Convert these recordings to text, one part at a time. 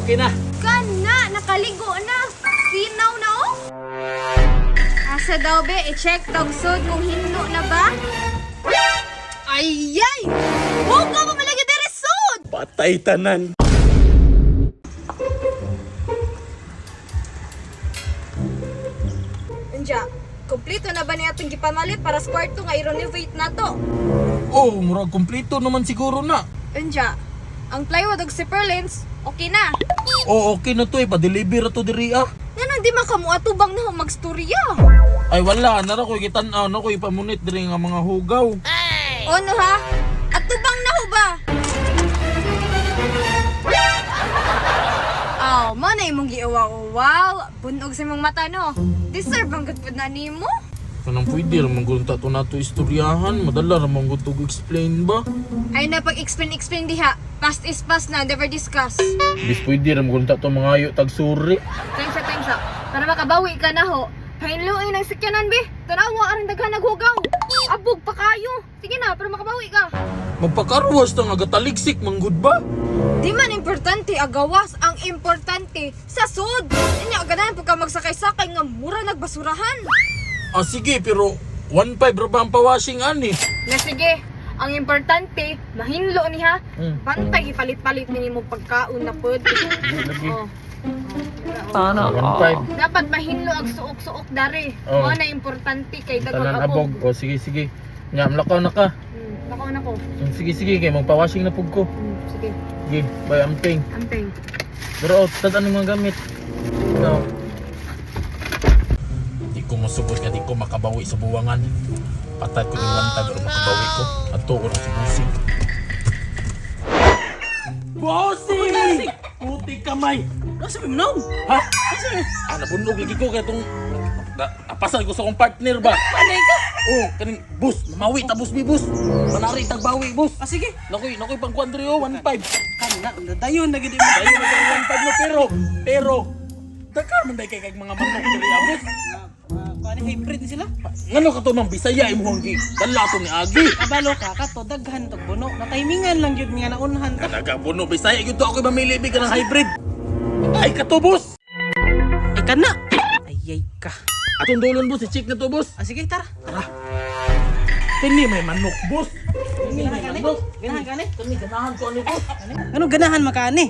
Okay na. Kana, nakaligo na. Sinaw na oh. Asa daw be, i-check tagsod kung hinlo na ba? Ayay! Huwag ka mamalagi diri sud! Patay tanan. Unja, kompleto na ba niya itong gipamalit para sa kwarto nga i-renovate na to? Oh, murag kumpleto naman siguro na. Unja, ang plywood ug zipper lens, okay na. Oh, okay na to eh. Pa-deliver to diri ah. Nga di makamuatubang na magstorya. Ay wala, nara ko gitan-aw na ko ipamunit diri nga mga hugaw. Ano ha? Atubang na ho ba? Aw, man na imong giuwaw-uwaw. Bunog sa imong mata no. Deserve ang gud na nimo. Kanang pwede ramang gulta to nato istoryahan. Madala ramang gulta explain ba? Ay na pag-explain diha. Past is past na, never discuss. Bis pwede ramang gulta to mga ayo tagsuri. Time sa. Para makabawi ka na ho. Pahinluin ang sikyanan be. Tanawa aring daghan naghugaw. Abog pa kayo. Sige na, para makabawi ka. Magpakarwas ta nga gataligsik manggod ba? Di man importante agawas, ang importante sa sud. Inya ganahan po ka magsakay-sakay nga mura nagbasurahan. Ah sige, pero 1.5 ra ba ang pawashing ani? Na sige, ang importante mahinlo niha. Bantay ipalit-palit nimo pagkaon na pud. Lagi. Oh. Sana 1.5. Dapat mahinlo ang suok-suok dari. Oh. Mo na importante kay Tanan dagwag abog. abog. O sige sige. Nya lakaw na ka. Nako na ko. Sige sige kay magpawashing na pug ko. Sige, Sige, bye amping. anteng. Pero tad ano mga gamit? No. Di ko masugot nga di ko makabawi sa buwangan. Patay ko yung lantag pero makabawi ko. At tuon si Busing. Bossing! Puti kamay! Nasa mo now? Ha? Ah, nabunog lagi ko kaya itong apasan ko sa akong partner ba? Panay ka? Oh, kaning bus, mamawi ta bus mi bus. Manari tagbawi bus. Ah, sige. Nakoy pang kwadri oh, 1.5. Kana, dayon na gid mo. Dayo na yung 1.5 no pero dagka man day kay kag mga manok diri abot. Kuan hybrid ni sila. Ngano ka to mang Bisaya imong gi? Dala to ni Agi. Kabalo ka kato daghan tog buno. Na timingan lang gyud nga naunhan ta. Kanaga buno Bisaya gyud to ako mamili big ng hybrid. Ay ka to boss. Ay kana. Ayay ka. Atong dulon boss, i-check na to boss. Ah, sige tara. Tara. Kini may manok boss. Kini may Ganahan manok. Ganahan kani. Kani ganahan ko ani boss. Ano ganahan makani?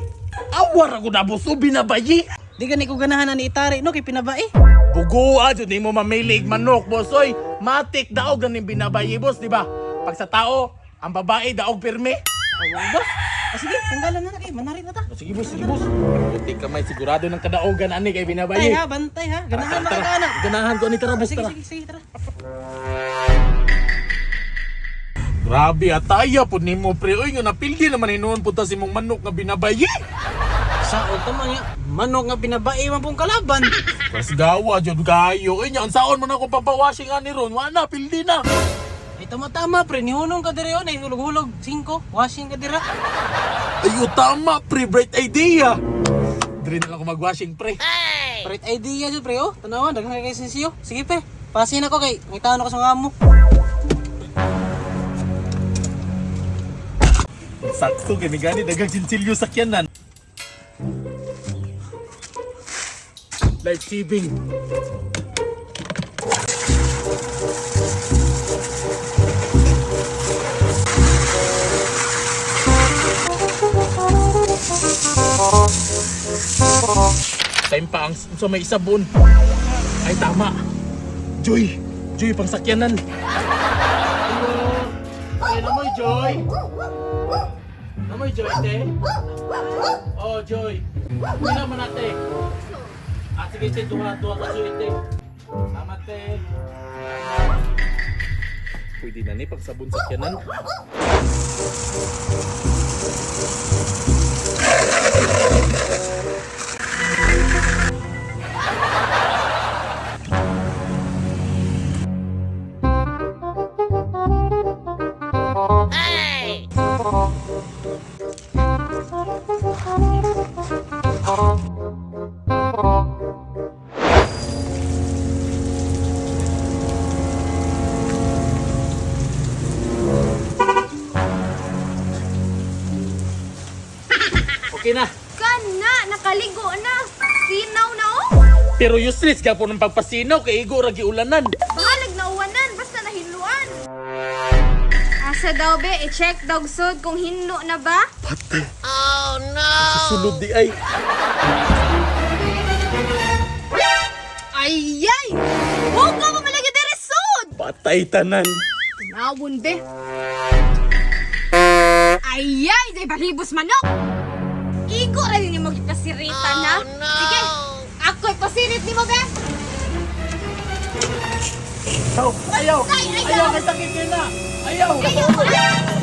Awar ako na boss, o binabayi. Di gani ko ganahan ani itari no kay pinabai. Bugo adyo di mo mamilig manok boss oy. Matik daog ganing binabayi boss, di ba? Pag sa tao, ang babae daog pirme. Awa ba? Ah, sige, tanggalan na kay manari na ta. Sige boss, sige boss. Buti ka may sigurado ng kadaogan ani kay Bantay binabayi. ha, bantay ha. Ganahan Tara, tara. makagana. Ganahan ko ni tara Ah, boss sige, tara. sige, tara. Grabe ataya pud nimo pre oy nga napildi naman hinuon punta si mong manok nga binabayi. Sa tama niya. Manok nga pinabai man pong kalaban. Mas gawa jud kayo. Oy nya unsaon man ako papawashing ani ron? Wala pildi na. Ay tama-tama pre, nihunong ka diri on, ay hulog-hulog 5, washing ka dira. Ayo tama pre, bright idea. Dili na lang ako mag-washing pre. Right idea jud pre oh. Tanawa daghang kay sensiyo. Sige pre, pasin ako kay ngitaon ako sa ngamo. Sakto kay gani dagang sinsilyo sakyanan. Life saving. Time pa ang sa may sabon. Ay tama. Joy pang sakyanan. Ay namoy Joy. Namoy Joy te. Oh Joy. Hindi naman ate. Ah sige te, tuwa ka Joy te. Tama te. Pwede na ni pag sabon sakyanan. Okay na. Ana, nakaligo na. Sinaw na oh. Pero useless gapon ng pagpasinaw kay igo ra giulanan. Bahalag na uwanan, basta nahinluan. Asa daw be, i-check daw sud kung hinlo na ba? Patay. Oh no. Susunod di ay. Ayay! Huwag ka mamalagi diri sud! Patay tanan. Tinawon be. Ayay! Day balibos manok! Igo rin niyo magpasiritan ha? Sige, ako'y pasirit ni mo be! Ayaw. Ay, ayaw. Ayaw, may sakit yun na. Ayaw. Ayaw!